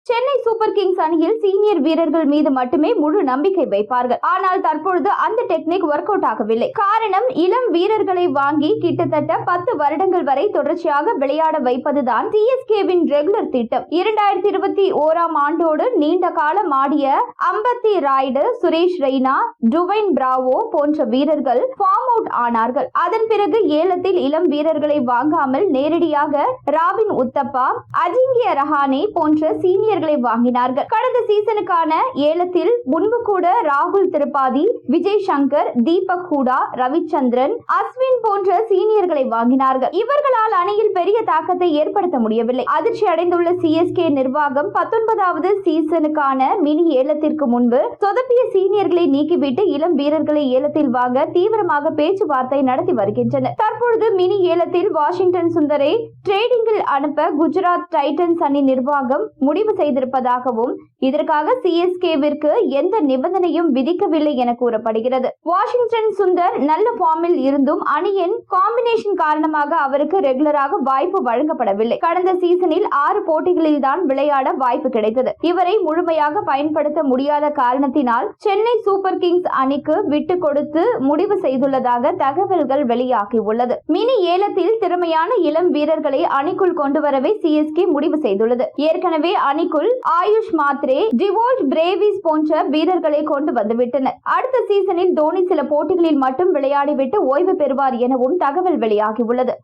Chennai super Kings அணியில் senior வீரர்கள் மீது மட்டுமே முழு நம்பிக்கை வைப்பார்கள். ஆனால் தற்பொழுது அந்த டெக்னிக் ஒர்க் அவுட் ஆகவில்லை. காரணம், இளம் வீரர்களை வாங்கி கிட்டத்தட்ட 10 வருடங்கள் வரை தொடர்ச்சியாக விளையாட வைப்பதுதான் சிஎஸ்கேவின் ரெகுலர் திட்டம். 2021 ஆண்டோடு நீண்ட காலம் ஆடிய அம்பத்தி ராய்டு, சுரேஷ் ரெய்னா, டுவைன் பிராவோ போன்ற வீரர்கள் ஃபார்ம் அவுட் ஆனார்கள். அதன் பிறகு ஏலத்தில் இளம் வீரர்களை வாங்காமல் நேரடியாக ராபின் உத்தப்பா, அஜிங்கிய ரஹானே போன்ற சீனியர்களை வாங்கினார்கள். கடந்த சீசனுக்கான ஏலத்தில் முன்பு கூட ராகுல் திரிபாதி, விஜய் சங்கர், தீபக் ஹூடா, ரவிச்சந்திரன், அஸ்வின் போன்ற சீனியர்களை வாங்கினார்கள். இவர்களால் அணியில் பெரிய தாக்கத்தை ஏற்படுத்த முடியவில்லை. அதிர்ச்சி அடைந்துள்ள சிஎஸ்கே நிர்வாகம் 19வது சீசனுக்கான மினி ஏலத்திற்கு முன்பு சொதப்பிய சீனியர்களை நீக்கிவிட்டு இளம் வீரர்களை ஏலத்தில் வாங்க தீவிரமாக பேச்சுவார்த்தை நடத்தி வருகின்றனர். தற்பொழுது மினி ஏலத்தில் வாஷிங்டன் சுந்தரை ட்ரேடிங்கில் அனுப்ப குஜராத் டைட்டன்ஸ் அணி நிர்வாகம் முடிவு செய்திருப்பதாகவும், இதற்காக சிஎஸ்கேவிற்கு எந்த நிபந்தனையும் விதிக்கவில்லை என கூறப்படுகிறது. வாஷிங்டன் சுந்தர் நல்ல ஃபார்மில் இருந்தும் அணியின் காம்பினேஷன் காரணமாக அவருக்கு ரெகுலராக வாய்ப்பு வழங்கப்படவில்லை. கடந்த சீசனில் 6 போட்டிகளில் தான் விளையாட வாய்ப்பு கிடைத்தது. இவரை முழுமையாக பயன்படுத்த முடியாத காரணத்தினால் சென்னை சூப்பர் கிங்ஸ் அணிக்கு விட்டு கொடுத்து முடிவு செய்துள்ளதாக தகவல்கள் வெளியாகியுள்ளது. மினி ஏலத்தில் திறமையான இளம் வீரர்களை அணிக்குள் கொண்டு வரவே சிஎஸ்கே முடிவு செய்துள்ளது. ஏற்கனவே அணிக்குள் ஆயுஷ் மாத்ரே, டிவோல்ட் பிரேவிஸ் போன்ற வீரர்களை கொண்டு வந்துவிட்டனர். அடுத்த சீசனில் தோனி சில போட்டிகளில் மட்டும் விளையாடிவிட்டு ஓய்வு பெறுவார் எனவும் தகவல் வெளியாகியுள்ளது.